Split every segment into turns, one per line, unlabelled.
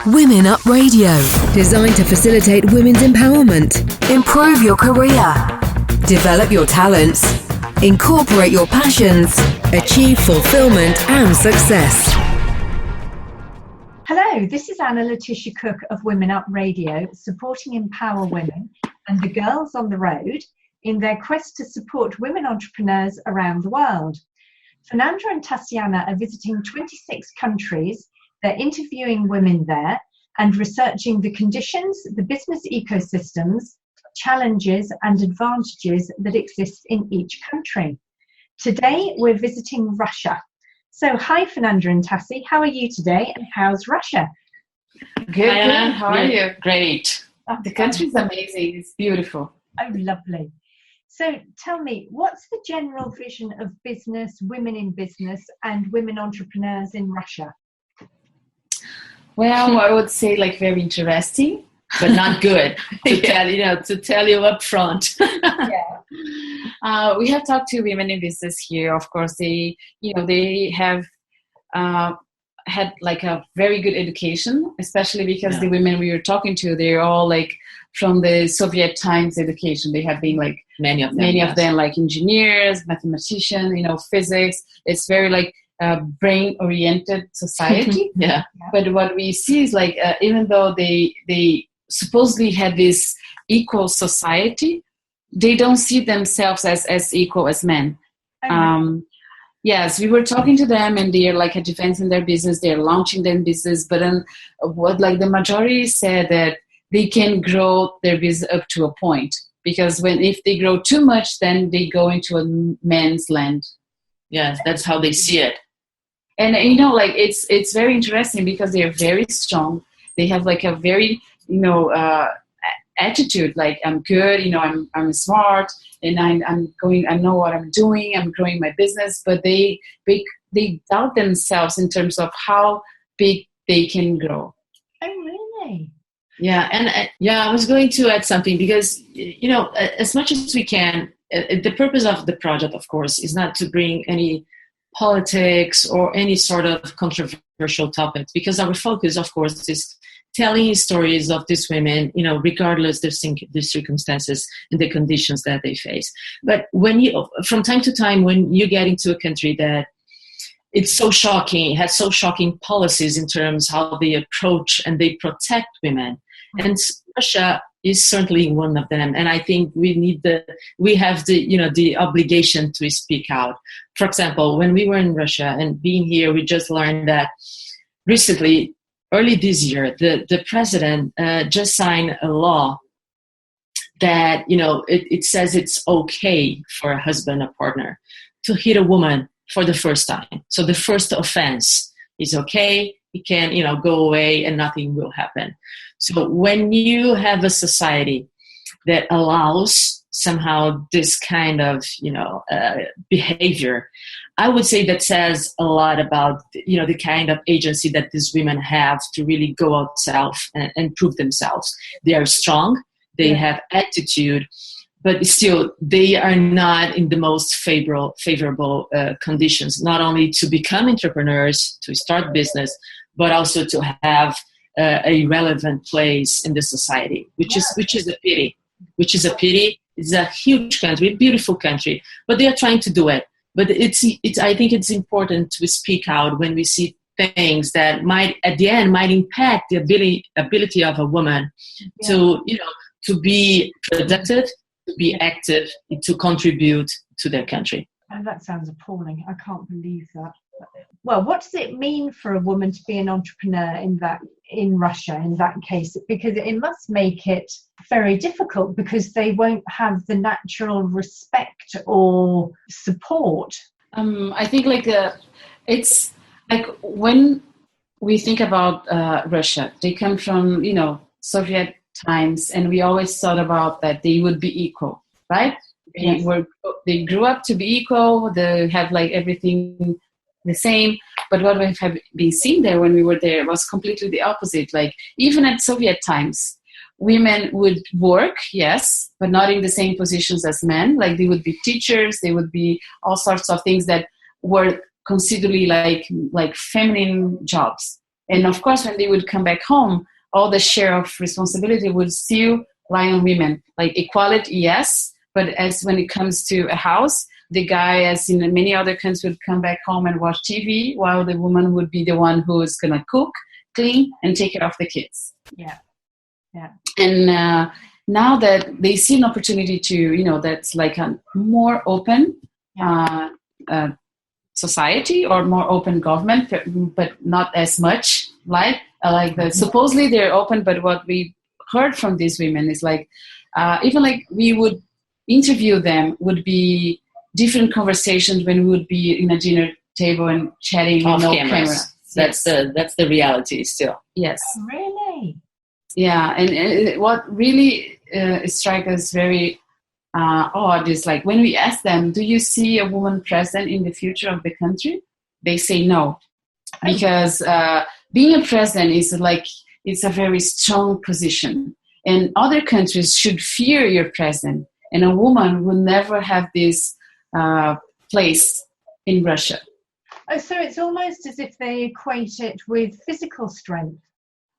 Women Up Radio, designed to facilitate women's empowerment, improve your career, develop your talents, incorporate your passions, achieve fulfillment and success.
Hello, this is Anna Letitia Cook of Women Up Radio, supporting empower women and the girls on the road in their quest to support women entrepreneurs around the world. Fernanda and Taciana are visiting 26 countries. They're interviewing women there and researching the conditions, the business ecosystems, challenges and advantages that exist in each country. Today, we're visiting Russia. So, hi, Fernanda and Taci. How are you today and how's Russia?
Good. How are you?
Great.
The country's amazing. It's beautiful.
Oh, lovely. So tell me, what's the general vision of business, women in business and women entrepreneurs in Russia?
Well, I would say very interesting,
but not good to tell you up front.
We have talked to women in business here. Of course, they have had a very good education, especially because the women we were talking to, they're all from the Soviet times education. They have been
many of them
engineers, mathematicians, physics. It's very brain-oriented society. But what we see is even though they supposedly had this equal society, they don't see themselves as equal as men. Yes, we were talking to them and they're advancing their business, they're launching their business, but then what the majority said that they can grow their business up to a point, because if they grow too much, then they go into a man's land.
Yes, that's how they see it.
And it's very interesting because they're very strong. They have a very attitude, I'm good, I'm smart, and I know what I'm doing, I'm growing my business, but they doubt themselves in terms of how big they can grow.
Oh, really?
Yeah, and I was going to add something because, as much as we can, the purpose of the project, of course, is not to bring any politics or any sort of controversial topics, because our focus, of course, is telling stories of these women, regardless of the circumstances and the conditions that they face. But from time to time, when you get into a country that it's so shocking, has so shocking policies in terms how they approach and they protect women, and Russia is certainly one of them. And I think we have the obligation to speak out. For example, when we were in Russia and being here, we just learned that recently, early this year, the president just signed a law that, it says it's okay for a husband or partner to hit a woman for the first time. So the first offense is okay. He can, go away and nothing will happen. So when you have a society that allows somehow this kind of, behavior, I would say that says a lot about, the kind of agency that these women have to really go outside and prove themselves. They are strong, they have attitude, but still they are not in the most favorable conditions, not only to become entrepreneurs, to start business, but also to have a relevant place in the society, which is a pity. It's a huge country, beautiful country, but they are trying to do it. But I think it's important to speak out when we see things that might impact the ability of a woman to be productive, to be active, to contribute to their country.
Oh, that sounds appalling. I can't believe that. Well, what does it mean for a woman to be an entrepreneur in Russia in that case? Because it must make it very difficult because they won't have the natural respect or support.
I think it's when we think about Russia, they come from Soviet times, and we always thought about that they would be equal, right?
Yes.
They grew up to be equal. They have everything the same, but what we have been seeing there when we were there was completely the opposite. Even at Soviet times, women would work, yes, but not in the same positions as men. They would be teachers, they would be all sorts of things that were considerably like feminine jobs. And of course, when they would come back home, all the share of responsibility would still lie on women. Like equality, yes, but as when it comes to a house, the guy, as in many other countries, would come back home and watch TV, while the woman would be the one who is going to cook, clean, and take care of the kids.
Yeah.
And now that they see an opportunity to, that's like a more open society or more open government, but not as much like supposedly they're open, but what we heard from these women is like, even like we would interview them would be different conversations when we would be in a dinner table and chatting
off
no
cameras. That's the reality still.
Yes.
Oh, really?
Yeah, and what really strikes us very odd is like when we ask them, do you see a woman president in the future of the country? They say no, because being a president is like, it's a very strong position, and other countries should fear your president, and a woman will never have this place in Russia.
Oh, so it's almost as if they equate it with physical strength.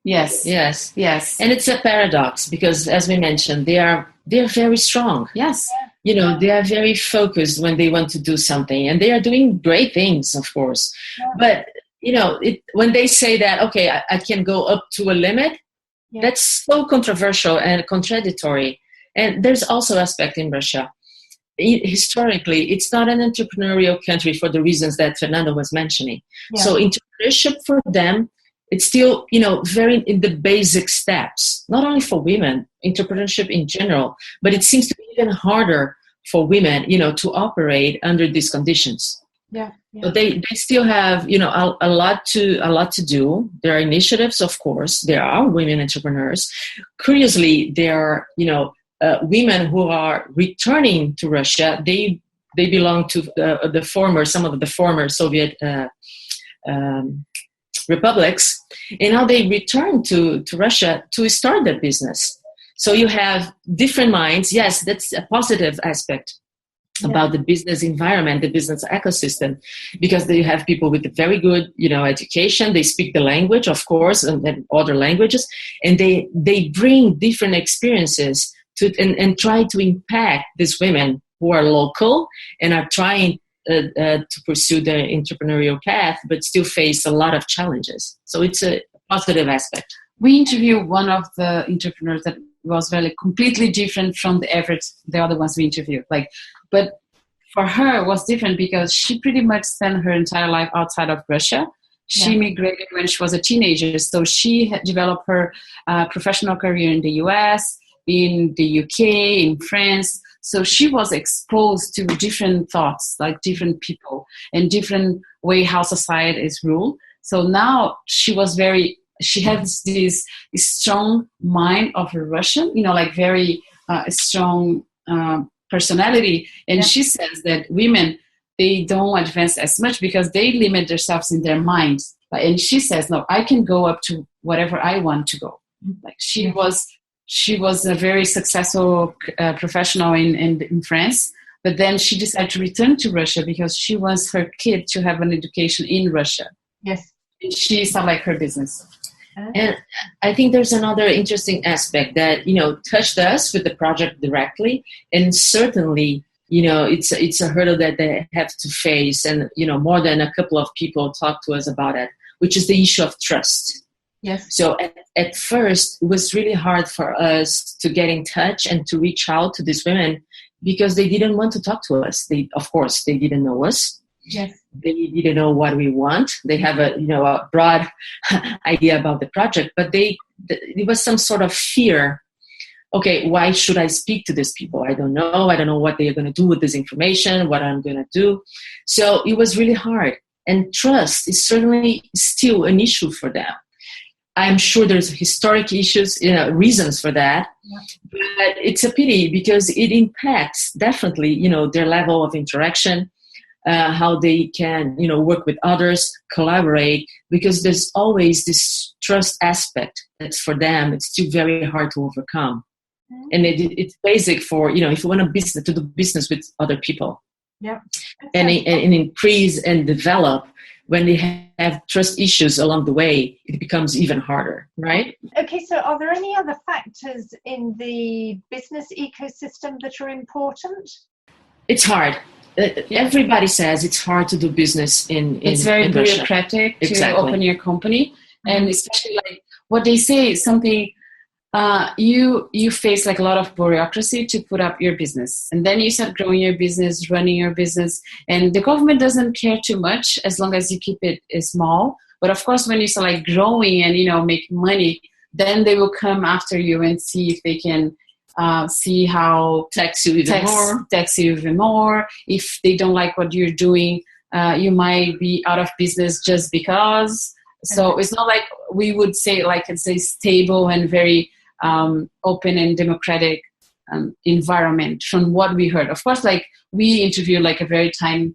Yes.
And it's a paradox because, as we mentioned, they are very strong.
Yes.
They are very focused when they want to do something, and they are doing great things, of course.
Yeah.
But when they say that, okay, I can go up to a limit, that's so controversial and contradictory. And there's also aspect in Russia. Historically, it's not an entrepreneurial country for the reasons that Fernanda was mentioning.
Yeah.
So entrepreneurship for them, it's still, very in the basic steps, not only for women, entrepreneurship in general, but it seems to be even harder for women, to operate under these conditions.
Yeah.
So they still have, a lot to do. There are initiatives, of course. There are women entrepreneurs. Curiously, there are, women who are returning to Russia. They belong to some of the former Soviet republics, and now they return to Russia to start their business. So you have different minds. Yes, that's a positive aspect about the business environment, the business ecosystem, because they have people with very good, education. They speak the language, of course, and other languages, and they bring different experiences and try to impact these women who are local and are trying to pursue their entrepreneurial path, but still face a lot of challenges. So it's a positive aspect.
We interviewed one of the entrepreneurs that was really completely different from the other ones we interviewed. But for her, it was different because she pretty much spent her entire life outside of Russia. She migrated when she was a teenager, so she had developed her professional career in the US, in the UK, in France. So she was exposed to different thoughts, like different people and different way how society is ruled. So now she has this strong mind of a Russian, very strong personality. And she says that women, they don't advance as much because they limit themselves in their minds. And she says, no, I can go up to whatever I want to go. Like she was a very successful professional in France, but then she decided to return to Russia because she wants her kid to have an education in Russia.
Yes.
And she started like her business.
And I think there's another interesting aspect that, touched us with the project directly. And certainly, it's a hurdle that they have to face. And, more than a couple of people talk to us about it, which is the issue of trust.
Yes.
So at first, it was really hard for us to get in touch and to reach out to these women because they didn't want to talk to us. Of course, they didn't know us.
Yes.
They didn't know what we want. They have a broad idea about the project, but it was some sort of fear. Okay, why should I speak to these people? I don't know. I don't know what they're going to do with this information, what I'm going to do. So it was really hard. And trust is certainly still an issue for them. I'm sure there's historic issues, reasons for that, but it's a pity because it impacts definitely, their level of interaction, how they can, work with others, collaborate, because there's always this trust aspect that's for them, it's still very hard to overcome. And it's basic for, if you want to do business with other people.
Yeah.
And increase and develop, when they have trust issues along the way, it becomes even harder, right?
Okay, so are there any other factors in the business ecosystem that are important?
It's hard. Everybody says it's hard to do business in
it's very
in
bureaucratic to open your company. And especially like what they say is something, you face like a lot of bureaucracy to put up your business, and then you start growing your business, running your business, and the government doesn't care too much as long as you keep it small. But of course, when you start like growing and make money, then they will come after you and see if they can see how tax you even more. If they don't like what you're doing, you might be out of business just because. So it's not like we would say like it's a stable and very open and democratic environment from what we heard. Of course, like we interviewed like a very tiny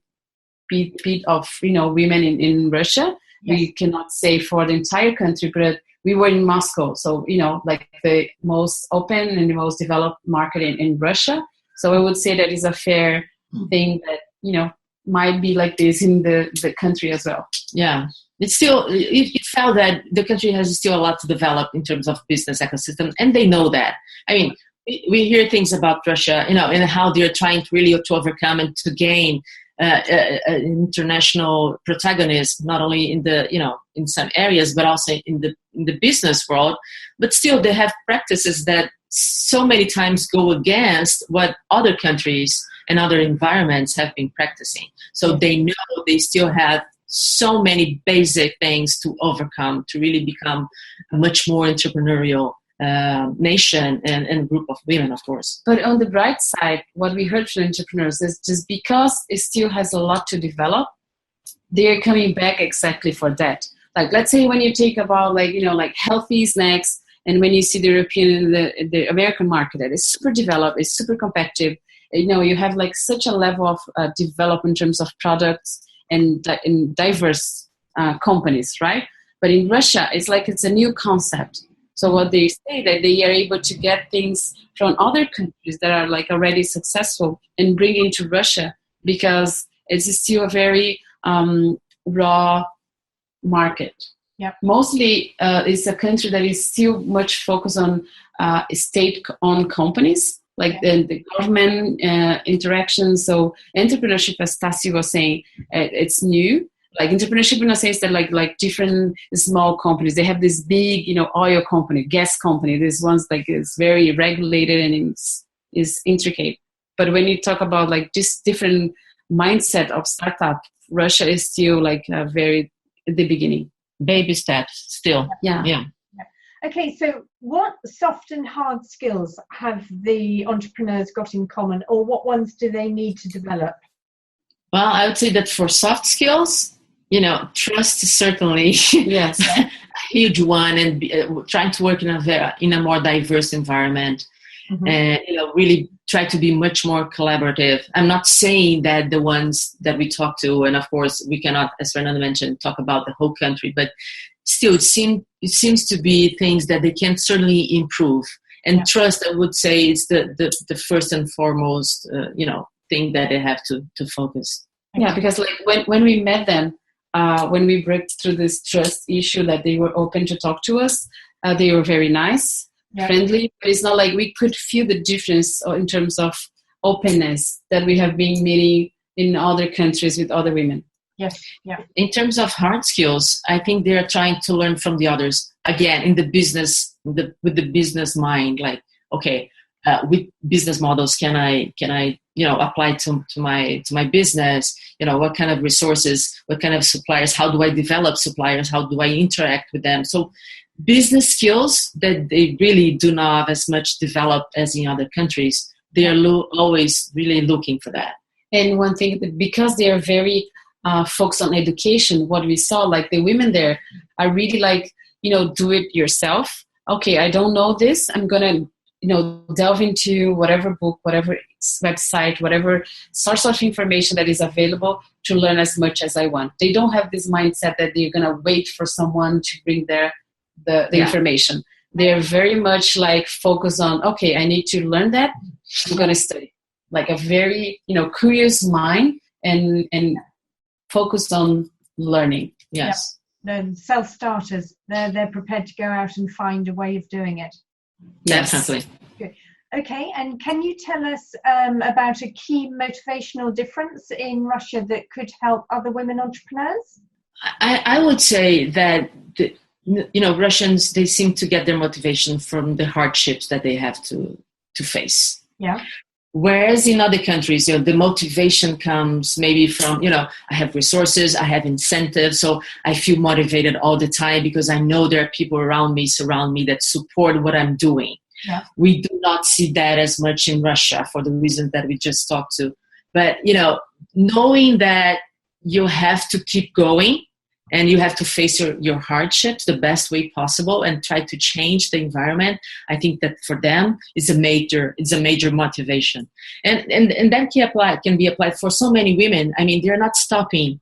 bit of women in Russia. Yes. We cannot say for the entire country, but we were in Moscow, so like the most open and the most developed market in Russia. So I would say that is a fair thing that might be like this in the country as well.
Yeah. It's still, it felt that the country has still a lot to develop in terms of business ecosystem, and they know that. I mean, we hear things about Russia, and how they're trying to really to overcome and to gain international protagonism, not only in the in some areas, but also in the business world. But still, they have practices that so many times go against what other countries and other environments have been practicing. So they know they still have so many basic things to overcome to really become a much more entrepreneurial nation and group of women, of course.
But on the bright side, what we heard from entrepreneurs is just because it still has a lot to develop, they're coming back exactly for that. Like, let's say when you take about like healthy snacks, and when you see the European and the American market that is super developed, it's super competitive, you have like such a level of development in terms of products and in diverse companies, right? But in Russia, it's like it's a new concept. So what they say that they are able to get things from other countries that are like already successful and bring into Russia because it's still a very raw market.
Yep.
Mostly it's a country that is still much focused on state-owned companies, like the government interaction. So entrepreneurship, as Taci was saying, it's new. Like entrepreneurship in a sense that like different small companies, they have this big, oil company, gas company. This one's like is very regulated and is intricate. But when you talk about like this different mindset of startup, Russia is still like very at the beginning.
Baby steps still.
Yeah.
Okay, so what soft and hard skills have the entrepreneurs got in common, or what ones do they need to develop?
Well, I would say that for soft skills, trust is certainly
yes.
a huge one, and trying to work in a more diverse environment, and really try to be much more collaborative. I'm not saying that the ones that we talk to, and of course we cannot, as Fernanda mentioned, talk about the whole country, but still it seems to be things that they can certainly improve. And trust, I would say, is the first and foremost thing that they have to focus.
Yeah, because like when we met them, when we broke through this trust issue, that they were open to talk to us, they were very nice, friendly, but it's not like we could feel the difference in terms of openness that we have been meeting in other countries with other women.
Yes, yeah.
In terms of hard skills, I think they are trying to learn from the others. Again, in the business, with the business mind, like, okay, with business models can I apply to my business? What kind of resources, what kind of suppliers? How do I develop suppliers? How do I interact with them? So business skills that they really do not have as much developed as in other countries. They are always really looking for that.
And one thing, because they are very focused on education, what we saw, like the women there are really like, do it yourself. Okay, I don't know this. I'm going to, delve into whatever book, whatever website, whatever source of information that is available to learn as much as I want. They don't have this mindset that they're going to wait for someone to bring the information. They're very much like focused on, okay, I need to learn that. I'm going to study. Like a very, curious mind and focused on
learning. Yes.
The self-starters, they're prepared to go out and find a way of doing it.
Definitely.
Good. Okay, and can you tell us about a key motivational difference in Russia that could help other women entrepreneurs?
I would say that Russians, they seem to get their motivation from the hardships that they have to face.
Yeah.
Whereas in other countries, the motivation comes maybe from, I have resources, I have incentives, so I feel motivated all the time because I know there are people around me, surround me that support what I'm doing.
Yeah.
We do not see that as much in Russia for the reasons that we just talked to. But, knowing that you have to keep going and you have to face your hardships the best way possible and try to change the environment, I think that for them it's a major motivation. And that can be applied for so many women. I mean, they're not stopping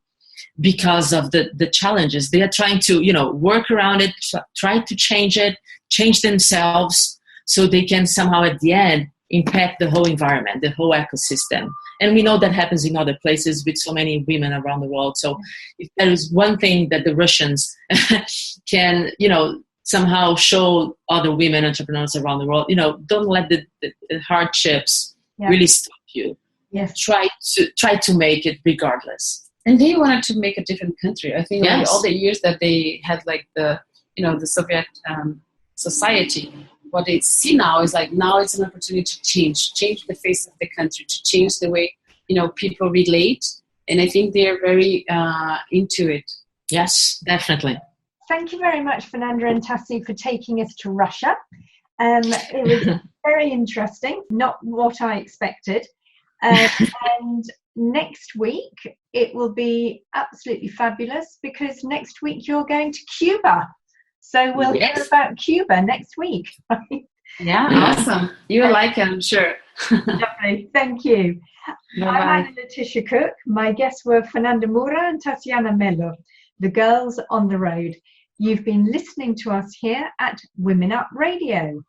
because of the challenges. They are trying to, work around it, try to change it, change themselves so they can somehow at the end impact the whole environment, the whole ecosystem. And we know that happens in other places with so many women around the world. So if there is one thing that the Russians can, somehow show other women entrepreneurs around the world, don't let the hardships really stop you.
Yes.
Try to make it regardless.
And they wanted to make a different country. I think all the years that they had the Soviet society, what they see now is now it's an opportunity to change the face of the country, to change the way, people relate. And I think they're very into it.
Yes, definitely.
Thank you very much, Fernanda and Taci, for taking us to Russia. It was very interesting, not what I expected. And next week, it will be absolutely fabulous because next week you're going to Cuba. So we'll hear about Cuba next week.
Yeah, awesome. You will like it, I'm sure.
Lovely. Thank you.
Bye-bye.
I'm Anna Letitia Cook. My guests were Fernanda Mura and Taciana Mello, the girls on the road. You've been listening to us here at Women Up Radio.